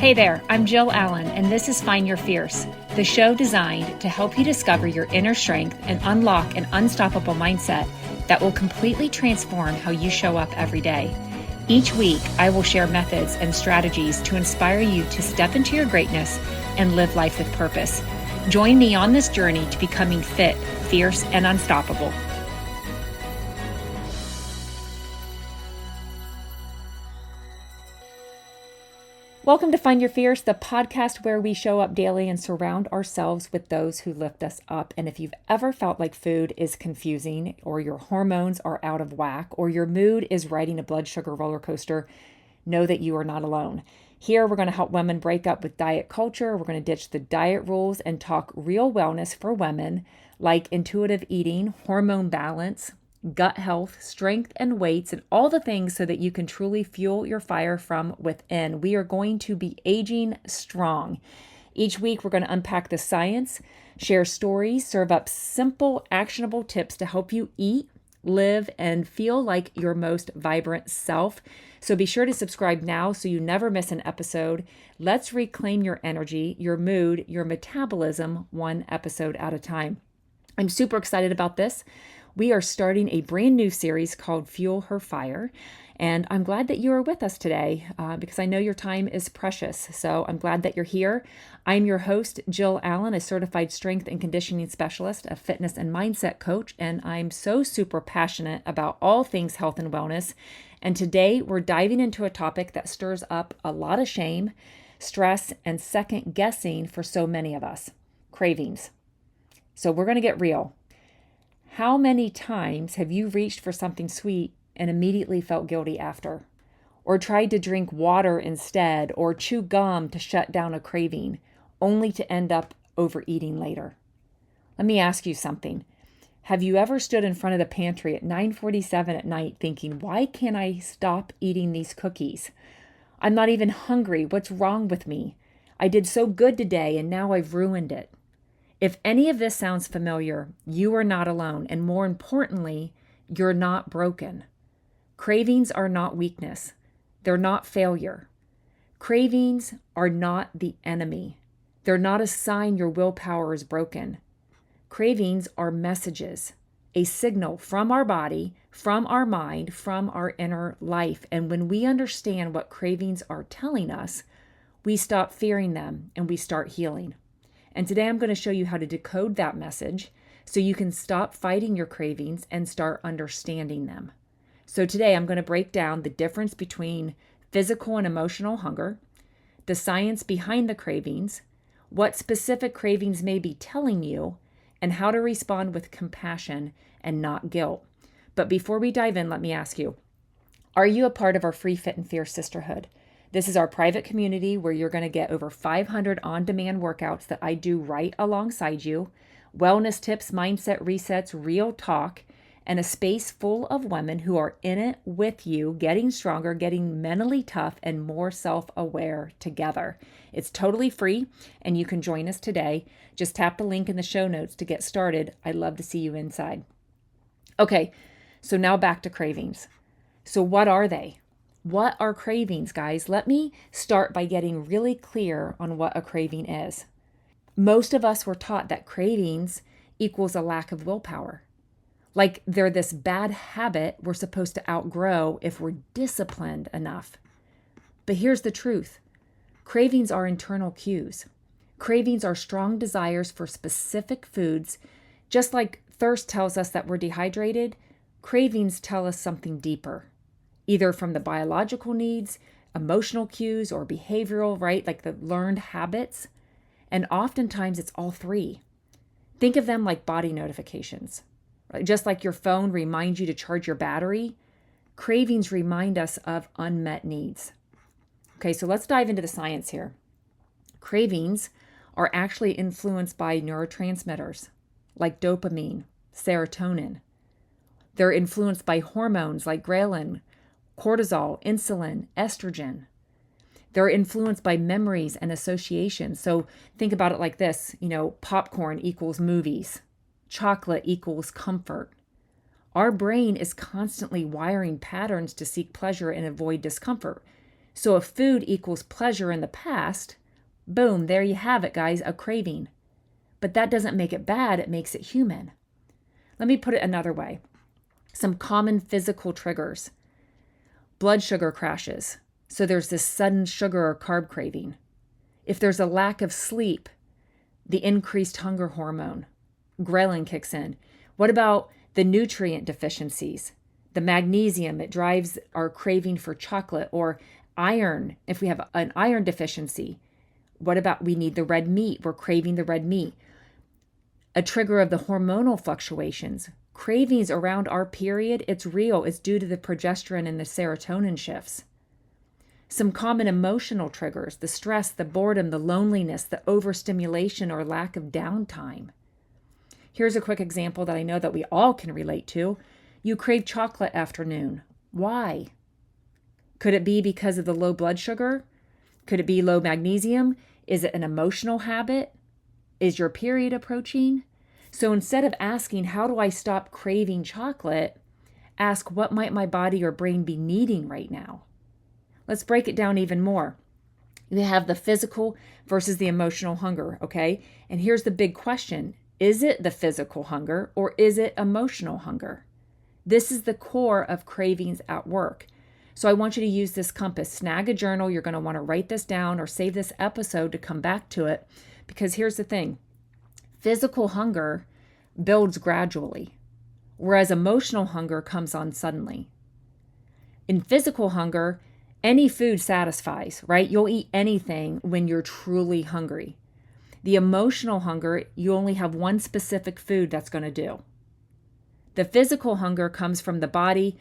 Hey there, I'm Jill Allen, and this is Find Your Fierce, the show designed to help you discover your inner strength and unlock an unstoppable mindset that will completely transform how you show up every day. Each week, I will share methods and strategies to inspire you to step into your greatness and live life with purpose. Join me on this journey to becoming fit, fierce, and unstoppable. Welcome to Find Your Fierce, the podcast where we show up daily and surround ourselves with those who lift us up. And if you've ever felt like food is confusing, or your hormones are out of whack, or your mood is riding a blood sugar roller coaster, know that you are not alone. Here, we're going to help women break up with diet culture. We're going to ditch the diet rules and talk real wellness for women, like intuitive eating, hormone balance, gut health, strength and weights, and all the things so that you can truly fuel your fire from within. We are going to be aging strong. Each week, we're going to unpack the science, share stories, serve up simple, actionable tips to help you eat, live, and feel like your most vibrant self. So be sure to subscribe now so you never miss an episode. Let's reclaim your energy, your mood, your metabolism, one episode at a time. I'm super excited about this. We are starting a brand new series called Fuel Her Fire, and I'm glad that you are with us today because I know your time is precious. So I'm glad that you're here. I'm your host, Jill Allen, a certified strength and conditioning specialist, a fitness and mindset coach, and I'm so super passionate about all things health and wellness. And today we're diving into a topic that stirs up a lot of shame, stress, and second guessing for so many of us: cravings. So we're going to get real. How many times have you reached for something sweet and immediately felt guilty after? Or tried to drink water instead, or chew gum to shut down a craving, only to end up overeating later? Let me ask you something. Have you ever stood in front of the pantry at 9:47 at night thinking, why can't I stop eating these cookies? I'm not even hungry. What's wrong with me? I did so good today and now I've ruined it. If any of this sounds familiar, you are not alone, and more importantly, you're not broken. Cravings are not weakness. They're not failure. Cravings are not the enemy. They're not a sign your willpower is broken. Cravings are messages, a signal from our body, from our mind, from our inner life. And when we understand what cravings are telling us, we stop fearing them and we start healing. And today I'm going to show you how to decode that message so you can stop fighting your cravings and start understanding them. So today I'm going to break down the difference between physical and emotional hunger, the science behind the cravings, what specific cravings may be telling you, and how to respond with compassion and not guilt. But before we dive in, let me ask you, are you a part of our free Fit and Fierce sisterhood? This is our private community where you're going to get over 500 on-demand workouts that I do right alongside you, wellness tips, mindset resets, real talk, and a space full of women who are in it with you, getting stronger, getting mentally tough, and more self-aware together. It's totally free, and you can join us today. Just tap the link in the show notes to get started. I'd love to see you inside. Okay, so now back to cravings. So what are they? What are cravings, guys? Let me start by getting really clear on what a craving is. Most of us were taught that cravings equals a lack of willpower. Like they're this bad habit we're supposed to outgrow if we're disciplined enough. But here's the truth. Cravings are internal cues. Cravings are strong desires for specific foods. Just like thirst tells us that we're dehydrated, cravings tell us something deeper. Either from the biological needs, emotional cues, or behavioral, right? Like the learned habits. And oftentimes it's all three. Think of them like body notifications. Right? Just like your phone reminds you to charge your battery, cravings remind us of unmet needs. Okay, so let's dive into the science here. Cravings are actually influenced by neurotransmitters like dopamine, serotonin. They're influenced by hormones like ghrelin, cortisol, insulin, estrogen. They're influenced by memories and associations. So think about it like this, popcorn equals movies, chocolate equals comfort. Our brain is constantly wiring patterns to seek pleasure and avoid discomfort. So if food equals pleasure in the past, boom, there you have it, guys, a craving. But that doesn't make it bad, it makes it human. Let me put it another way. Some common physical triggers. Blood sugar crashes. So there's this sudden sugar or carb craving. If there's a lack of sleep, the increased hunger hormone, ghrelin, kicks in. What about the nutrient deficiencies? The magnesium, it drives our craving for chocolate. Or iron, if we have an iron deficiency. What about we need the red meat? We're craving the red meat. A trigger of the hormonal fluctuations. Cravings around our period, it's real. It's due to the progesterone and the serotonin shifts. Some common emotional triggers, the stress, the boredom, the loneliness, the overstimulation or lack of downtime. Here's a quick example that I know that we all can relate to. You crave chocolate afternoon. Why? Could it be because of the low blood sugar? Could it be low magnesium? Is it an emotional habit? Is your period approaching? So instead of asking, how do I stop craving chocolate? Ask, what might my body or brain be needing right now? Let's break it down even more. You have the physical versus the emotional hunger, okay? And here's the big question. Is it the physical hunger or is it emotional hunger? This is the core of cravings at work. So I want you to use this compass. Snag a journal. You're going to want to write this down or save this episode to come back to it. Because here's the thing. Physical hunger builds gradually, whereas emotional hunger comes on suddenly. In physical hunger, any food satisfies, right? You'll eat anything when you're truly hungry. The emotional hunger, you only have one specific food that's going to do. The physical hunger comes from the body.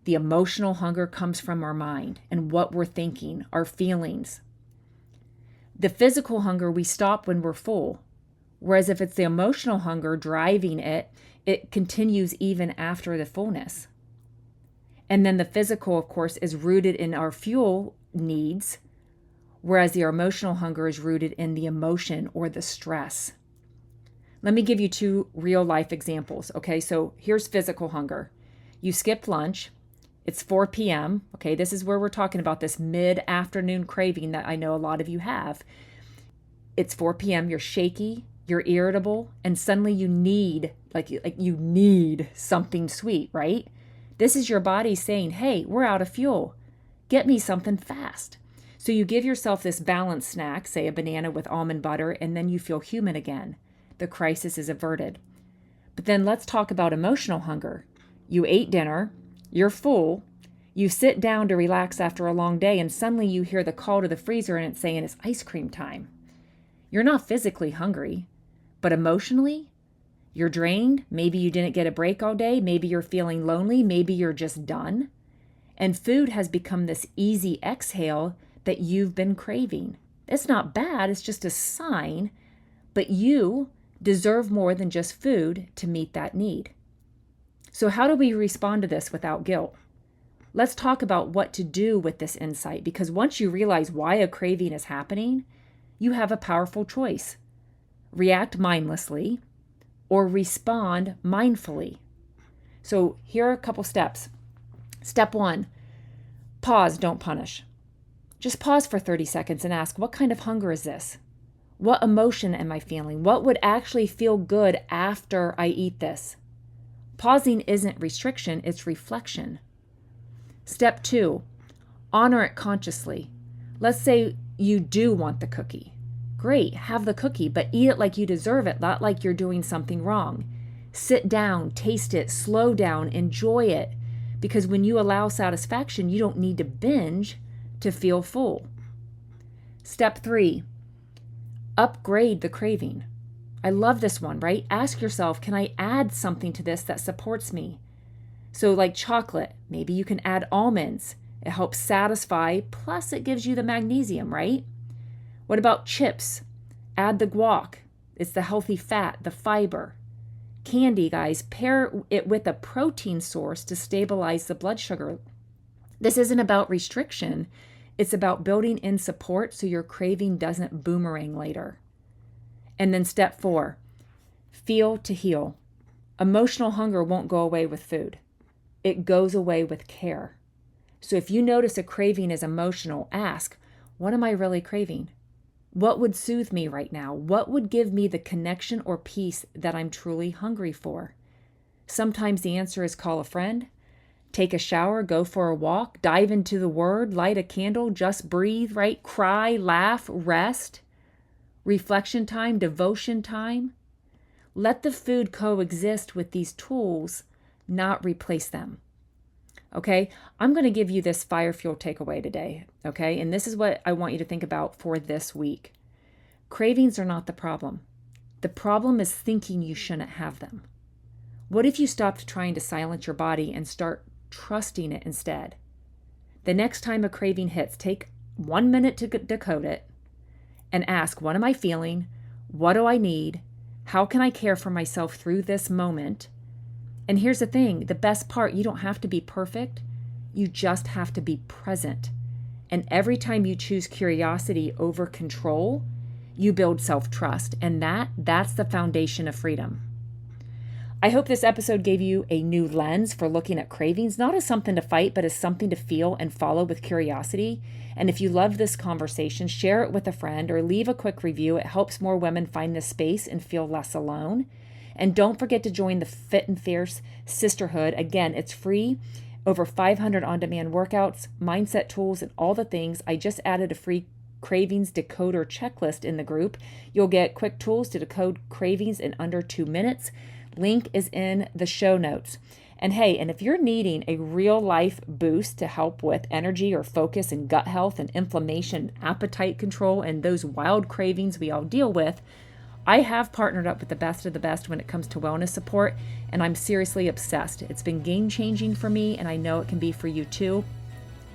The emotional hunger comes from our mind and what we're thinking, our feelings. The physical hunger, we stop when we're full. Whereas if it's the emotional hunger driving it, it continues even after the fullness. And then the physical, of course, is rooted in our fuel needs, whereas the emotional hunger is rooted in the emotion or the stress. Let me give you two real life examples. Okay, so here's physical hunger. You skipped lunch. It's 4 p.m. Okay, this is where we're talking about this mid-afternoon craving that I know a lot of you have. It's 4 p.m. You're shaky, you're irritable, and suddenly you need, you need something sweet, right? This is your body saying, hey, we're out of fuel. Get me something fast. So you give yourself this balanced snack, say a banana with almond butter, and then you feel human again. The crisis is averted. But then let's talk about emotional hunger. You ate dinner, you're full, you sit down to relax after a long day, and suddenly you hear the call to the freezer and it's saying it's ice cream time. You're not physically hungry, but emotionally, you're drained. Maybe you didn't get a break all day. Maybe you're feeling lonely. Maybe you're just done. And food has become this easy exhale that you've been craving. It's not bad. It's just a sign. But you deserve more than just food to meet that need. So how do we respond to this without guilt? Let's talk about what to do with this insight, because once you realize why a craving is happening, you have a powerful choice. React mindlessly or respond mindfully. So here are a couple steps. Step 1, pause, don't punish. Just pause for 30 seconds and ask, what kind of hunger is this? What emotion am I feeling? What would actually feel good after I eat this? Pausing isn't restriction, it's reflection. Step 2, honor it consciously. Let's say you do want the cookie. Great, have the cookie, but eat it like you deserve it, not like you're doing something wrong. Sit down, taste it, slow down, enjoy it. Because when you allow satisfaction, you don't need to binge to feel full. Step 3, upgrade the craving. I love this one, right? Ask yourself, can I add something to this that supports me? So like chocolate, maybe you can add almonds. It helps satisfy, plus it gives you the magnesium, right? What about chips? Add the guac. It's the healthy fat, the fiber. Candy, guys, pair it with a protein source to stabilize the blood sugar. This isn't about restriction. It's about building in support so your craving doesn't boomerang later. And then step 4, feel to heal. Emotional hunger won't go away with food. It goes away with care. So if you notice a craving is emotional, ask, what am I really craving? What would soothe me right now? What would give me the connection or peace that I'm truly hungry for? Sometimes the answer is call a friend, take a shower, go for a walk, dive into the Word, light a candle, just breathe, right? Cry, laugh, rest, reflection time, devotion time. Let the food coexist with these tools, not replace them. Okay, I'm going to give you this fire fuel takeaway today. Okay, and this is what I want you to think about for this week. Cravings are not the problem. The problem is thinking you shouldn't have them. What if you stopped trying to silence your body and start trusting it instead? The next time a craving hits, take 1 minute to decode it and ask, what am I feeling? What do I need? How can I care for myself through this moment? And here's the thing, the best part, you don't have to be perfect. You just have to be present. And every time you choose curiosity over control, you build self-trust. And that's the foundation of freedom. I hope this episode gave you a new lens for looking at cravings, not as something to fight, but as something to feel and follow with curiosity. And if you love this conversation, share it with a friend or leave a quick review. It helps more women find this space and feel less alone. And don't forget to join the Fit and Fierce Sisterhood. Again, it's free. Over 500 on-demand workouts, mindset tools, and all the things. I just added a free Cravings decoder checklist in the group. You'll get quick tools to decode cravings in under 2 minutes. Link is in the show notes. And hey, and if you're needing a real life boost to help with energy or focus and gut health and inflammation, appetite control, and those wild cravings we all deal with, I have partnered up with the best of the best when it comes to wellness support, and I'm seriously obsessed. It's been game-changing for me, and I know it can be for you too.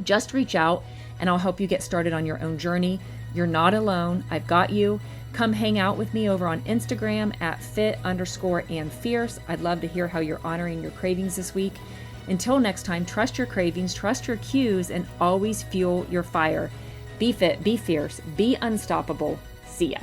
Just reach out, and I'll help you get started on your own journey. You're not alone. I've got you. Come hang out with me over on Instagram at fit_and_fierce. I'd love to hear how you're honoring your cravings this week. Until next time, trust your cravings, trust your cues, and always fuel your fire. Be fit, be fierce, be unstoppable. See ya.